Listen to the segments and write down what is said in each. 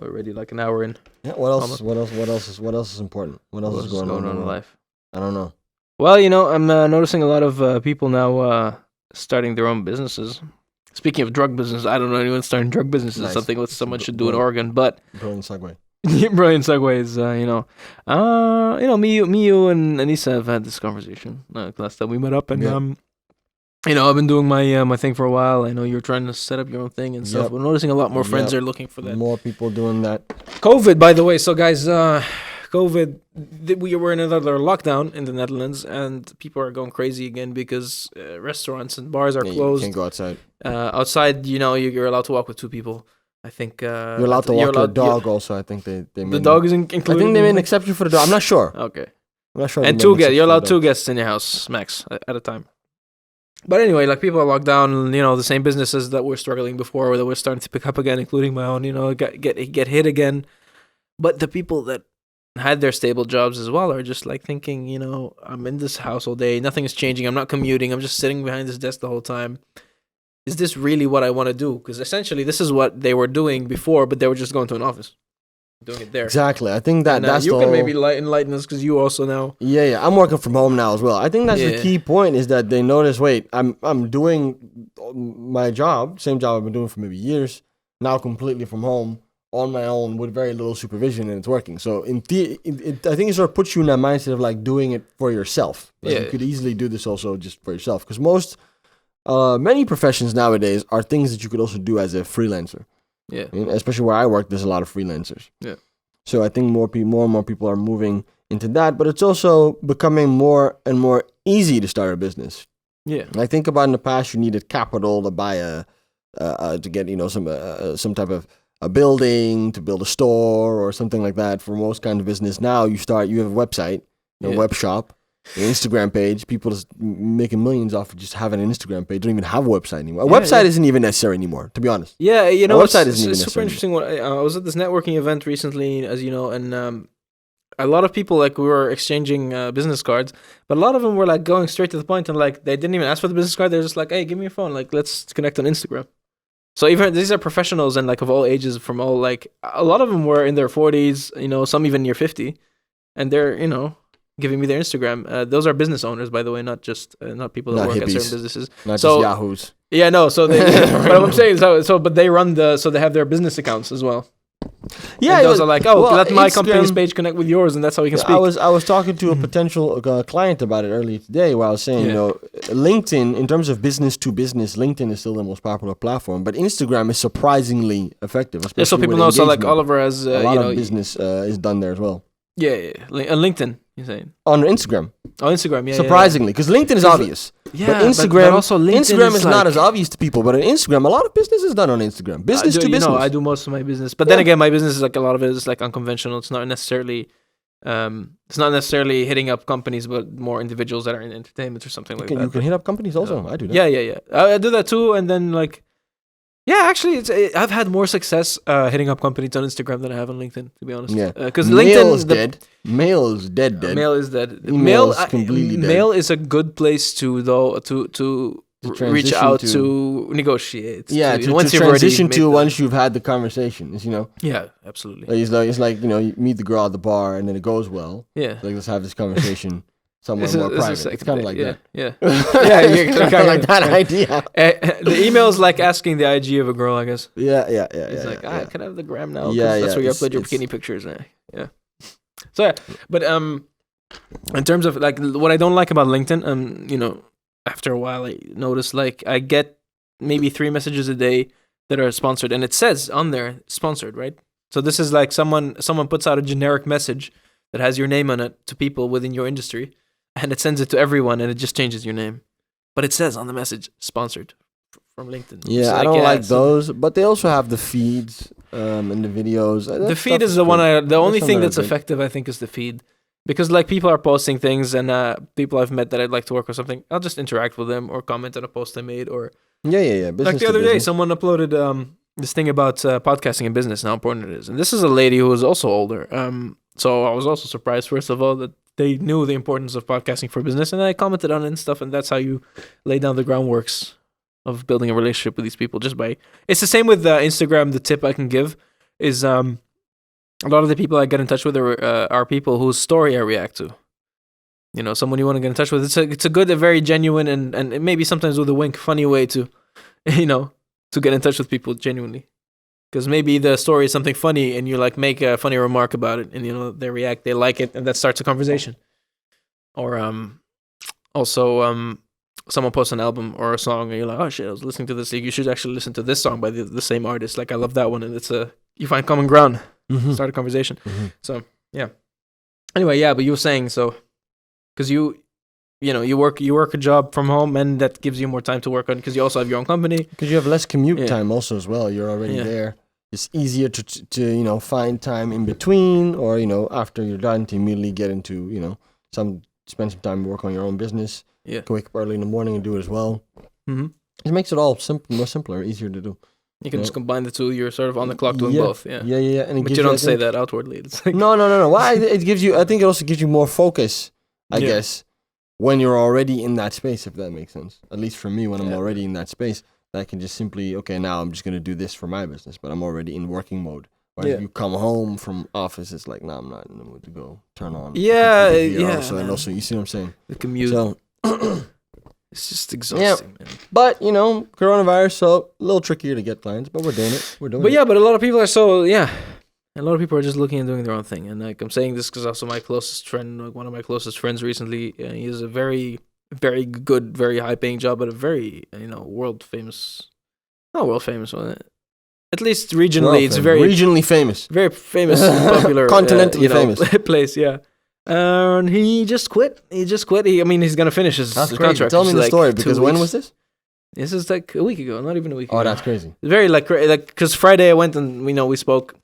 We're already like an hour in. Yeah. What else? Almost. What else? What else is important? What else is going on in in life? I don't know. Well, I'm noticing a lot of people now starting their own businesses. Speaking of drug business, I don't know anyone starting drug businesses. Nice. Something what someone should do in brilliant. Oregon, but Brilliant segue. brilliant segues. Me, you, and Anissa have had this conversation last time we met up, and I've been doing my my thing for a while. I know you're trying to set up your own thing and stuff. Yep. We're noticing a lot more friends Yep. are looking for that. More people doing that. COVID, by the way. So, guys, COVID, we were in another lockdown in the Netherlands, and people are going crazy again because restaurants and bars are Yeah, closed. You can't go outside. Outside, you're allowed to walk with 2 people. I think You're allowed to walk your dog. Also, I think they The made dog is included. I think they made an exception for the dog. I'm not sure. Okay. I'm not sure. And you're allowed 2 guests in your house max at a time. But anyway, like people are locked down. The same businesses that were struggling before, that were starting to pick up again, including my own. Get hit again. But the people that had their stable jobs as well are just like thinking, I'm in this house all day, nothing is changing, I'm not commuting, I'm just sitting behind this desk the whole time. Is this really what I want to do? Because essentially this is what they were doing before, but they were just going to an office, doing it there. Exactly. I think that's you the can whole... maybe enlighten us, because you also now. Yeah. I'm working from home now as well. I think that's the key point, is that they notice, wait, I'm doing my job, same job I've been doing for maybe years, now completely from home, on my own, with very little supervision, and it's working. So I think it sort of puts you in that mindset of like doing it for yourself. Like You could easily do this also just for yourself, because many professions nowadays are things that you could also do as a freelancer. Yeah. Especially where I work, there's a lot of freelancers. Yeah. So I think more and more people are moving into that, but it's also becoming more and more easy to start a business. Yeah. I think about in the past, you needed capital to buy to get some type of a building, to build a store or something like that. For most kind of business, now you have a website, a web shop, an Instagram page. People is making millions off of just having an Instagram page. Don't even have a website anymore. A website isn't even necessary anymore, to be honest. Yeah, a website isn't even super necessary. interesting. I was at this networking event recently, as you know, and a lot of people, like, we were exchanging business cards, but a lot of them were like going straight to the point, and like they didn't even ask for the business card. They're just like, "Hey, give me your phone. Like, let's connect on Instagram." So even these are professionals, and like of all ages, from all, like, a lot of them were in their 40s, some even near 50, and they're giving me their Instagram. Those are business owners, by the way, not just not people that Not work hippies. at certain businesses. Not just yahoos. Yeah, no. So they, but I'm saying but they run so they have their business accounts as well. Yeah, and those are like, let my Instagram, company's page connect with yours, and that's how we can speak. I was talking to a potential client about it earlier today, where I was saying, LinkedIn, in terms of business to business, LinkedIn is still the most popular platform, but Instagram is surprisingly effective. Yeah, so people know. So like Oliver has a lot of business is done there as well. Yeah. On LinkedIn, you're saying? On Instagram. On Instagram, yeah. Surprisingly, because LinkedIn is obvious. Yeah, but Instagram, but also Instagram is like, not as obvious to people, but on Instagram, a lot of business is done on Instagram. Business to business. I do most of my business, but then again, my business is like, a lot of it is like unconventional. It's not necessarily hitting up companies, but more individuals that are in entertainment or something like that. You can hit up companies also. I do that. Yeah. I do that too, and then like. Yeah, actually, I've had more success hitting up companies on Instagram than I have on LinkedIn, to be honest. Yeah, because LinkedIn Mail is dead. Mail is dead. Mail is dead. Mail is completely dead. Mail is a good place to reach out to negotiate. Yeah, to once transition to once you've had the conversations, Yeah, absolutely. It's like you meet the girl at the bar and then it goes well. Yeah, like let's have this conversation. Somewhere more private. It's kind of like that. Yeah. Kind of like that idea. The email is like asking the IG of a girl, I guess. Yeah. It's like, can I have the gram now? Yeah, that's where you upload your bikini pictures. Yeah. So yeah, but in terms of like what I don't like about LinkedIn, after a while I notice like I get maybe 3 messages a day that are sponsored, and it says on there sponsored, right? So this is like someone puts out a generic message that has your name on it to people within your industry. And it sends it to everyone, and it just changes your name. But it says on the message, sponsored from LinkedIn. Yeah, I don't like those. But they also have the feeds and the videos. The feed is the one the only thing that's effective, I think, is the feed. Because like people are posting things, and people I've met that I'd like to work with something, I'll just interact with them or comment on a post I made. Or Yeah. Like the other day, someone uploaded this thing about podcasting and business and how important it is. And this is a lady who is also older. So I was also surprised, first of all, that they knew the importance of podcasting for business, and I commented on it and stuff, and that's how you lay down the groundworks of building a relationship with these people. It's the same with Instagram. The tip I can give is a lot of the people I get in touch with are people whose story I react to. Someone you want to get in touch with. It's a good, a very genuine, and maybe sometimes with a wink, funny way to, to get in touch with people genuinely. Because maybe the story is something funny, and you like make a funny remark about it, and they react, they like it, and that starts a conversation. Or also someone posts an album or a song, and you're like, oh shit, I was listening to this. You should actually listen to this song by the same artist. Like I love that one, and you find common ground, start a conversation. So yeah. Anyway, yeah, but you were saying so, because you work a job from home, and that gives you more time to work on, because you also have your own company. Because you have less commute time also as well. You're already there. It's easier to find time in between, or after you're done to immediately get into spend some time work on your own business. Yeah, wake up early in the morning and do it as well. Mm-hmm. It makes it all more simpler, easier to do. You can just combine the two. You're sort of on the clock doing both. Yeah. And but you don't say that outwardly. It's like no. Well, it gives you. I think it also gives you more focus. I guess when you're already in that space, if that makes sense. At least for me, when I'm already in that space, I can just simply now I'm just gonna do this for my business, but I'm already in working mode. Whereas if you come home from office, it's like, I'm not in the mood to go turn on. And also, you see what I'm saying? The commute. So, it's just exhausting, man. But, coronavirus, so a little trickier to get clients, but we're doing it. But a lot of people are a lot of people are just looking and doing their own thing. And like I'm saying this because also my closest friend, like one of my closest friends recently, he has a very, very good, very high paying job at a very, world famous, not world famous, at least regionally, it's very regionally famous, very famous, popular, continentally famous place. Yeah. And he just quit. He's gonna finish his contract. Tell me the story, because when was this? This is like a week ago, not even a week ago. Oh, that's crazy. Very because Friday I went and we spoke.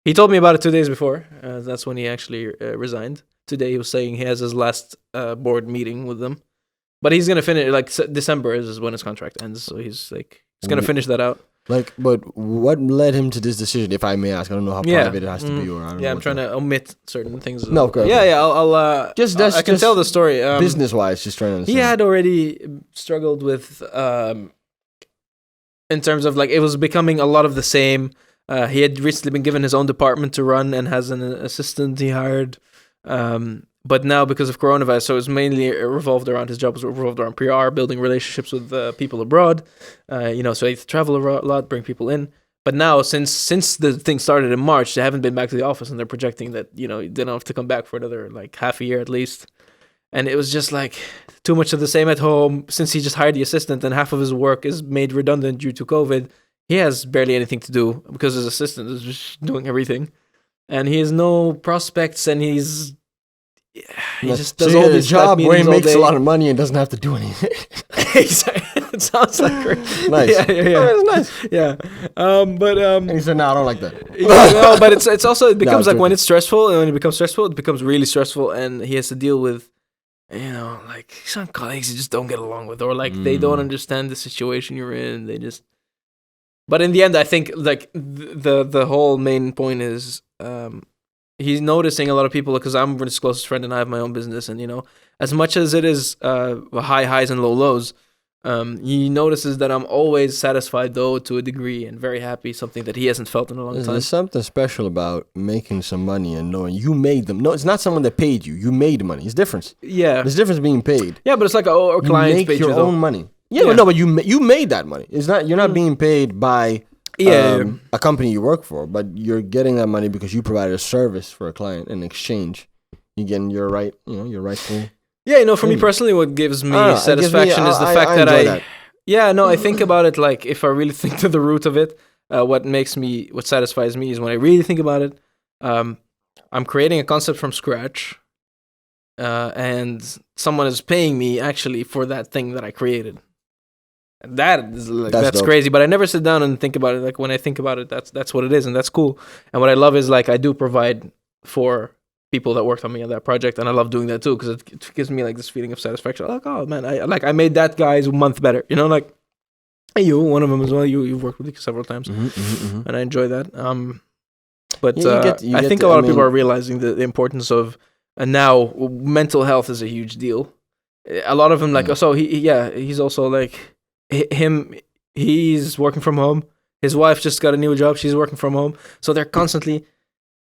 He told me about it 2 days before. That's when he actually resigned. Today he was saying he has his last board meeting with them, but he's gonna finish December is when his contract ends. So he's gonna finish that out. But what led him to this decision, if I may ask? I don't know how private it has to be, or I don't know. I'm trying to omit certain things. No, okay. Yeah, I'll I can tell the story. Business-wise, just trying to understand. He had already struggled with, in terms of it was becoming a lot of the same. He had recently been given his own department to run and has an assistant he hired. But now, because of coronavirus, so it's mainly revolved around his job was revolved around PR, building relationships with people abroad. So he had to travel a lot, bring people in. But now, since the thing started in March, they haven't been back to the office, and they're projecting that they don't have to come back for another half a year at least. And it was just too much of the same at home. Since he just hired the assistant, and half of his work is made redundant due to COVID, he has barely anything to do because his assistant is just doing everything, and he has no prospects, and he just does all this job where he makes a lot of money and doesn't have to do anything. It sounds like great. Nice. Yeah. Oh, that's nice. Yeah. And he said, "No, I don't like that." No, but it's also it becomes when it's stressful, and when it becomes stressful, it becomes really stressful, and he has to deal with, some colleagues you just don't get along with, or they don't understand the situation you're in. They just. But in the end, I think the whole main point is. He's noticing a lot of people, because I'm his closest friend and I have my own business, and as much as it is high highs and low lows, he notices that I'm always satisfied though to a degree and very happy, something that he hasn't felt in a long time. There's something special about making some money and knowing you made them. No, it's not someone that paid you. You made money. It's different. Yeah, there's a difference being paid. Yeah, but it's like a client paid you. Make your own money. Yeah, no, but you made that money. It's not you're not being paid by. A company you work for, but you're getting that money because you provided a service for a client. In exchange, you're getting your rightful. Yeah, for me personally, what gives me satisfaction is the fact that I think about it if I really think to the root of it, what satisfies me is when I really think about it. I'm creating a concept from scratch, and someone is paying me actually for that thing that I created. That's crazy, but I never sit down and think about it. When I think about it, that's what it is, and that's cool. And what I love is I do provide for people that worked on me on that project, and I love doing that too because it gives me this feeling of satisfaction. Oh man, I made that guy's month better. Hey, one of them as well. You've worked with me several times, and I enjoy that. But I think a lot of people are realizing the importance of, and now mental health is a huge deal. A lot of them so he's also he's working from home. His wife just got a new job. She's working from home. So they're constantly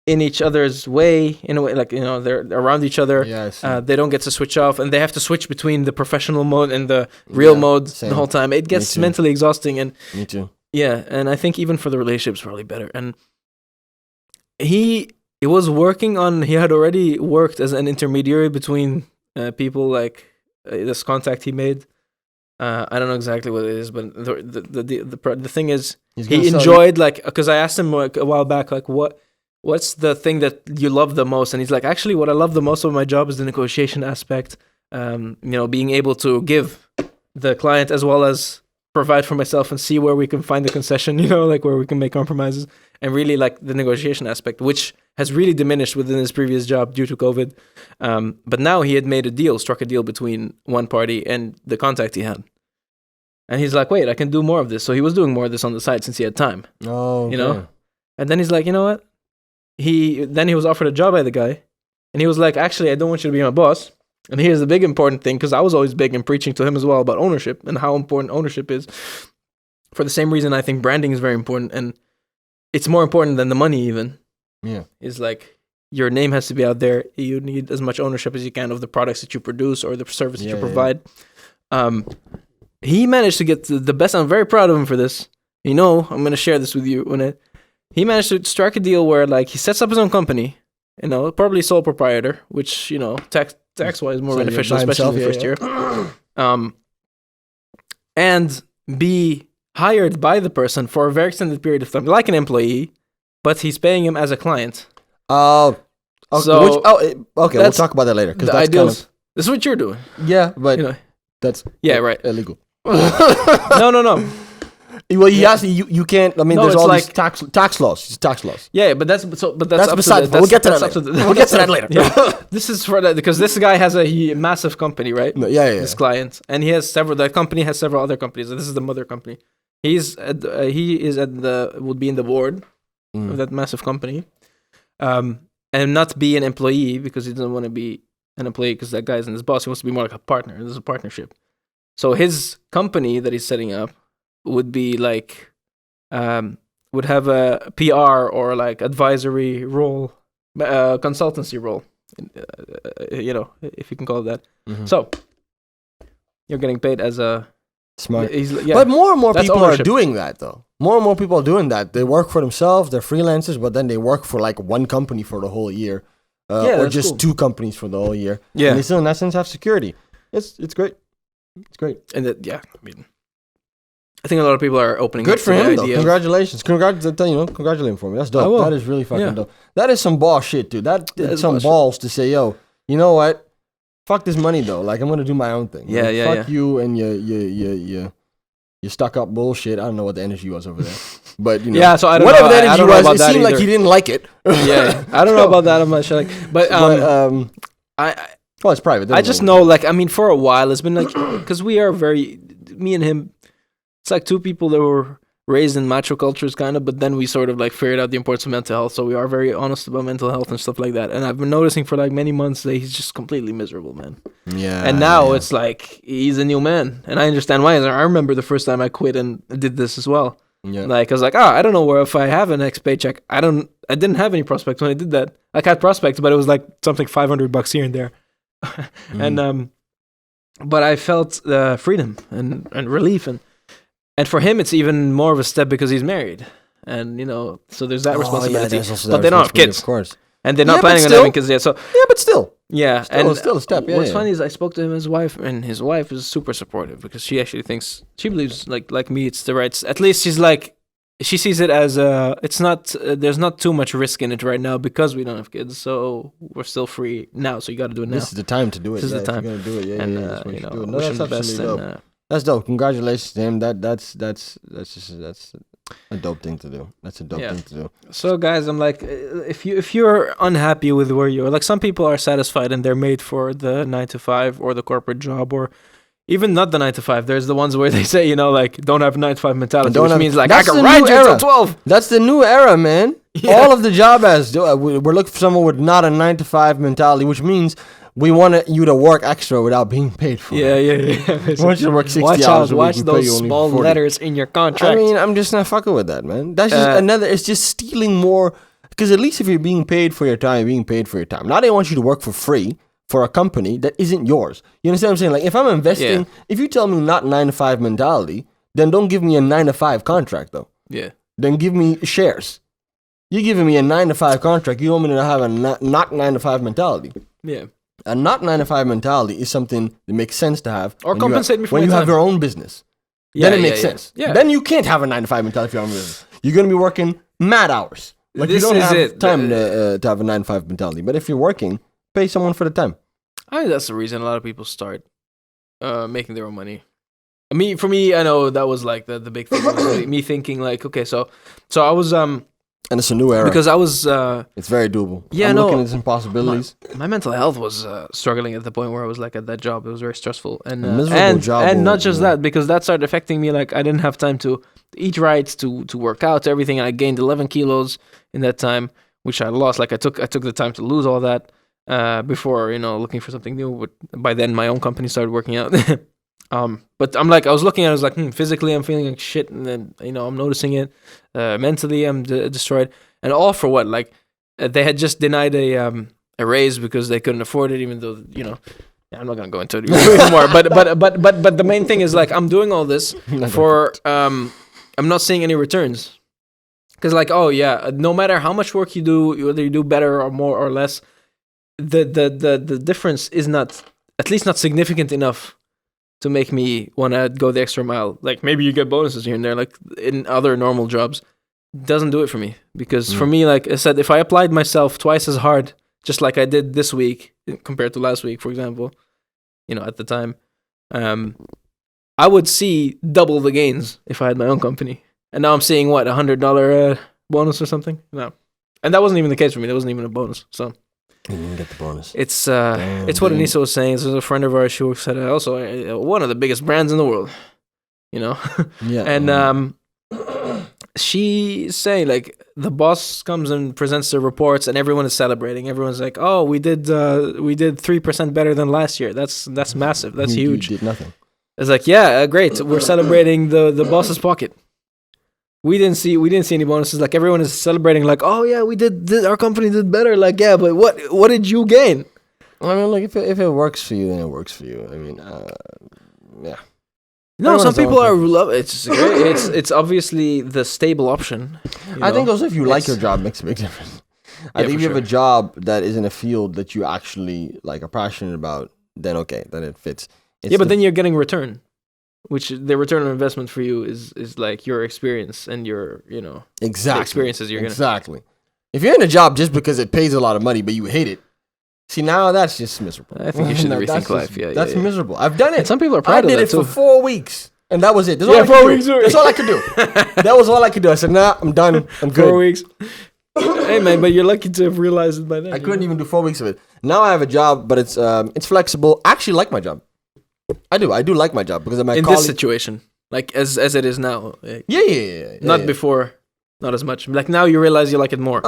in each other's way, in a way, like, they're around each other. Yeah, I see. They don't get to switch off, and they have to switch between the professional mode and the real mode same. the whole time. It gets mentally exhausting, and Me too. yeah, and I think even for the relationships, probably better. And he had already worked as an intermediary between people, like this contact he made. I don't know exactly what it is, but the thing is, he enjoyed, like, because I asked him like a while back, like, what's the thing that you love the most? And he's like, actually, what I love the most of my job is the negotiation aspect. Being able to give the client as well as provide for myself and see where we can find the concession, like where we can make compromises, and really like the negotiation aspect, which has really diminished within his previous job due to COVID. But now he had struck a deal between one party and the contact he had. And he's like, wait, I can do more of this. So he was doing more of this on the side since he had time. Oh, okay. And then he's like, you know what? He was offered a job by the guy. And he was like, actually, I don't want you to be my boss. And here's the big important thing, because I was always big in preaching to him as well about ownership and how important ownership is. For the same reason, I think branding is very important. And it's more important than the money even. Yeah. It's like your name has to be out there. You need as much ownership as you can of the products that you produce or the service that you provide. He managed to get the best. I'm very proud of him for this. I'm going to share this with you. He managed to strike a deal where, like, he sets up his own company, probably sole proprietor, which, tax-wise more beneficial, especially in the first year. And be hired by the person for a very extended period of time, like an employee, but he's paying him as a client. Okay. So okay, we'll talk about that later. Because that's this is what you're doing. Yeah, but that's right. illegal. No. Well, you can't. I mean, there's all these tax laws. Tax laws. Yeah, but that's beside. We'll get to that later. We'll get to that later. Yeah. This is for that, because this guy has a massive company, right? Yeah. This client, and he has several. That company has several other companies. This is the mother company. Would be in the board of that massive company, and not be an employee, because he doesn't want to be an employee because that guy's his boss. He wants to be more like a partner. This is a partnership. So his company that he's setting up would be like, would have a PR or like advisory role, consultancy role, if you can call it that. Mm-hmm. So you're getting paid as a smart. But more and more people ownership. Are doing that, though. More and more people are doing that. They work for themselves. They're freelancers, but then they work for like one company for the whole year, or just two companies for the whole year. Yeah, and they still in that sense have security. It's great. It's great. And I think a lot of people are opening. Good up for to him, the though. idea. Congratulations. Congratulate him for me. That's dope. That is really fucking dope. That is some ball shit, dude. That's some balls to say, yo, you know what? Fuck this money, though. Like, I'm gonna do my own thing. Fuck you and you stuck up bullshit. I don't know what the energy was over there, but yeah. So I don't whatever know. the energy was, it seemed either. like he didn't like it. Yeah, I don't know about that. I'm not sure. Well, it's private. I just know, for a while, it's been like, because me and him, it's like two people that were raised in macho cultures, kind of, but then we sort of like figured out the importance of mental health. So we are very honest about mental health and stuff like that. And I've been noticing for like many months that he's just completely miserable, man. Yeah. And now it's like he's a new man, and I understand why. I remember the first time I quit and did this as well. Yeah. Like I was like, I don't know if I have a next paycheck. I didn't have any prospects when I did that. Like I had prospects, but it was like something $500 here and there. And but I felt freedom and relief, and for him it's even more of a step because he's married, and so there's that responsibility. But they don't have kids, of course, and they're not planning on having kids yet. So but still, still a step. What's funny is I spoke to him, his wife, and his wife is super supportive because she actually she believes like me, it's the right. At least she's like. She sees it as it's not. There's not too much risk in it right now because we don't have kids, so we're still free now. So you got to do it now. This is the time to do it. This is the time. You're gonna do it. Yeah, and do it. No, that's absolutely dope. That's dope. Congratulations to him. That's a dope thing to do. That's a dope thing to do. So guys, I'm like, if you're unhappy with where you are, like some people are satisfied and they're made for the 9-to-5 or the corporate job or. Even not the 9-to-5. There's the ones where they say, don't have a 9-to-5 mentality, which means like I can ride you till 12. That's the new era, man. Yeah. All of the job ads, we're looking for someone with not a 9-to-5 mentality, which means we want you to work extra without being paid for it. Yeah. We want you to work 60 hours a week. Watch those small letters in your contract. I mean, I'm just not fucking with that, man. That's just it's just stealing more Because at least if you're being paid for your time, you're being paid for your time. Now they want you to work for free for a company that isn't yours. You understand what I'm saying? Like if I'm investing, if you tell me not 9-to-5 mentality, then don't give me a 9-to-5 contract though. Yeah. Then give me shares. You're giving me a 9-to-5 contract. You want me to have a not 9-to-5 mentality. Yeah. A not 9-to-5 mentality is something that makes sense to have. Or compensate me for when you my have time. your own business. Yeah, Then it makes sense. Yeah. Then you can't have a 9-to-5 mentality if you have your own business. You're going to be working mad hours. Like This you don't is have it. time to have a 9-to-5 mentality. But if you're working, pay someone for the time. I think that's the reason a lot of people start making their own money. For me, I know that was like the big thing. Was me thinking like, okay, so I was And it's a new era. because I was It's very doable. Yeah, I'm no. looking at some possibilities. my mental health was struggling at the point where I was like at that job. It was very stressful and A miserable job and will- not just yeah. that, because that started affecting me. Like I didn't have time to eat right, to work out, to everything. I gained 11 kilos in that time, which I lost. Like I took the time to lose all that before looking for something new. But by then my own company started working out. But I was looking at it, I was like, physically I'm feeling like shit, and then I'm noticing it. Mentally I'm destroyed, and all for what? Like they had just denied a raise because they couldn't afford it, even though I'm not gonna go into it anymore. But the main thing is like I'm doing all this for I'm not seeing any returns, because like no matter how much work you do, whether you do better or more or less, the difference is not, at least not significant enough to make me want to go the extra mile. Like maybe you get bonuses here and there, like in other normal jobs. Doesn't do it for me, because for me, like I said, if I applied myself twice as hard, just like I did this week compared to last week, for example, at the time, I would see double the gains if I had my own company. And now I'm seeing what, $100 bonus or something? No, and that wasn't even the case for me. That wasn't even a bonus. So You didn't get the bonus. it's what Anissa was saying. There's a friend of ours. She works at also one of the biggest brands in the world. Yeah. And she's saying like the boss comes and presents the reports and everyone is celebrating. Everyone's like, "Oh, we did 3% better than last year. That's massive. That's huge." You did nothing. It's like, yeah, great. We're celebrating the boss's pocket. We didn't see any bonuses. Like everyone is celebrating. Like, "Oh yeah, we did. Our company did better." Like, yeah, but what did you gain? I mean, like if it works for you, then it works for you. I mean, yeah. No, Everyone's some people own are preference. love. It's great. It's obviously the stable option. I think also if you like It's- your job, makes a big difference. I Yeah, think for if you have sure. a job that is in a field that you actually like are passionate about, then okay, then it fits. It's Yeah, but the- then you're getting return, which the return on investment for you is like your experience and your the exactly experiences you're gonna. exactly. If you're in a job just because it pays a lot of money, but you hate it, see now that's just miserable. I think you should That's rethink just- life. Yeah, that's yeah. miserable. I've done it. And some people are I proud of did that it for too. 4 weeks, and that was it. That's Yeah, all I 4 could weeks. do. That's all I could do. That was all I could do. I said, "Nah, I'm done. I'm good." 4 weeks. Hey man, but you're lucky to have realized it by then. I couldn't even do 4 weeks of it. Now I have a job, but it's flexible. I actually like my job. I do like my job because of my in colleague. this situation, like as it is now. Yeah. Not yeah. before, not as much. Like now you realize you like it more.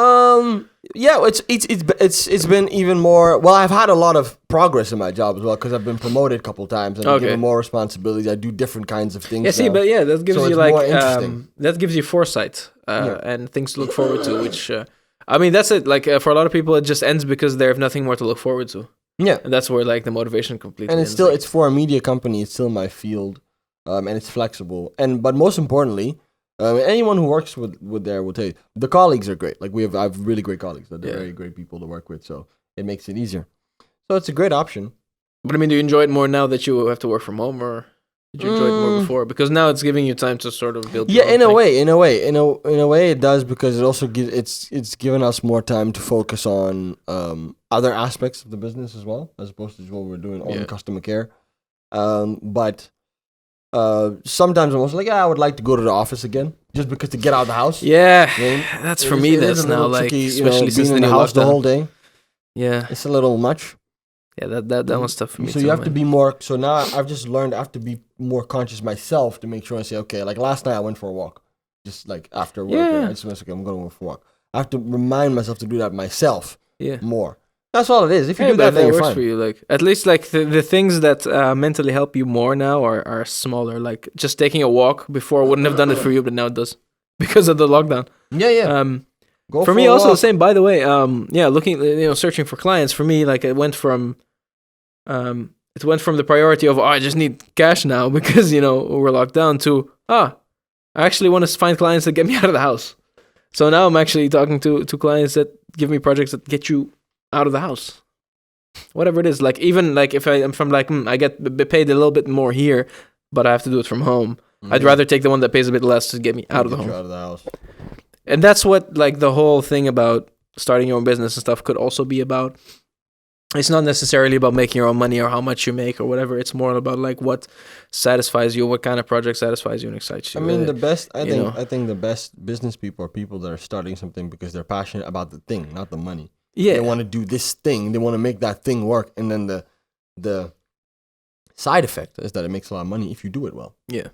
Yeah, it's been even more. Well, I've had a lot of progress in my job as well because I've been promoted a couple times and I'm Okay. given more responsibilities. I do different kinds of things. Yeah, see, now. but yeah, that gives So you it's more like interesting. that gives you foresight Yeah. and things to look forward to. Which I mean, that's it. Like for a lot of people, it just ends because they have nothing more to look forward to, Yeah, and that's where like the motivation completely. and it's ends. still Like, it's for a media company. It's still my field, and it's flexible. But most importantly, anyone who works with there will tell you the colleagues are great. Like I have really great colleagues. They're Yeah. very great people to work with. So it makes it easier. So it's a great option. But I mean, do you enjoy it more now that you have to work from home, or did you enjoy it more before? Because now it's giving you time to sort of build. your Yeah, own thing. in a way, it does because it also gives it's given us more time to focus on other aspects of the business as well, as opposed to what we're doing on Yeah. customer care. But sometimes I'm also like, I would like to go to the office again, just because to get out of the house. Yeah, I mean, that's It for is- me. it is That's a now little like, tricky, especially since being the in new the house the lockdown. whole day. Yeah, It's a little much. yeah, that one's tough for me. So too, you have man. to be more. So now I've just learned I have to be more conscious myself to make sure I say, okay, like last night I went for a walk, just like after work. Yeah. I just went, okay, I'm going to go for a walk. I have to remind myself to do that myself Yeah. more. That's all it is. If you Yeah, do but that, then you're works fine. for you. Like at least like the things that mentally help you more now are smaller. Like just taking a walk before wouldn't have done it for you, but now it does because of the lockdown. Yeah, yeah. Go for me, a also walk. the same. By the way, looking, searching for clients. For me, like it went from the priority of I just need cash now because we're locked down to I actually want to find clients that get me out of the house. So now I'm actually talking to clients that give me projects that get you out of the house. Whatever it is, like even like if I'm from like I get paid a little bit more here, but I have to do it from home. I'd rather take the one that pays a bit less to get me out of the home. Out of the house. And that's what like the whole thing about starting your own business and stuff could also be about. It's not necessarily about making your own money or how much you make or whatever. It's more about like what satisfies you, what kind of project satisfies you and excites you. I mean, I think the best business people are people that are starting something because they're passionate about the thing, not the money. Yeah. They want to do this thing. They want to make that thing work. And then the side effect is that it makes a lot of money if you do it well. Yeah.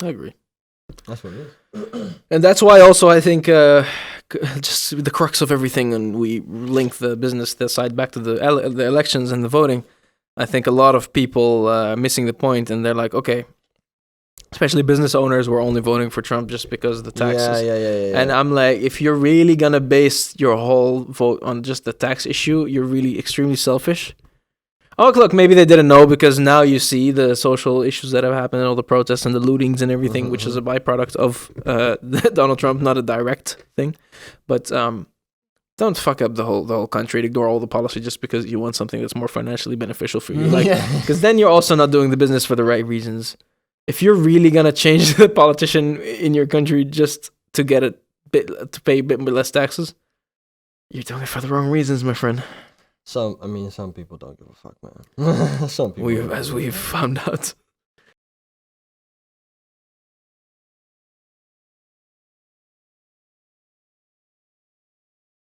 I agree. That's what it is. And that's why also I think just the crux of everything, and we link the business side back to the elections and the voting. I think a lot of people are missing the point, and they're like, okay, especially business owners were only voting for Trump just because of the taxes. Yeah. And I'm like, if you're really going to base your whole vote on just the tax issue, you're really extremely selfish. Oh, look, maybe they didn't know because now you see the social issues that have happened and all the protests and the lootings and everything, which is a byproduct of Donald Trump, not a direct thing. But don't fuck up the whole country, ignore all the policy just because you want something that's more financially beneficial for you. Like, because then you're also not doing the business for the right reasons. If you're really gonna change the politician in your country just to get to pay a bit less taxes, you're doing it for the wrong reasons, my friend. Some people don't give a fuck, man. Some people. As we've found out.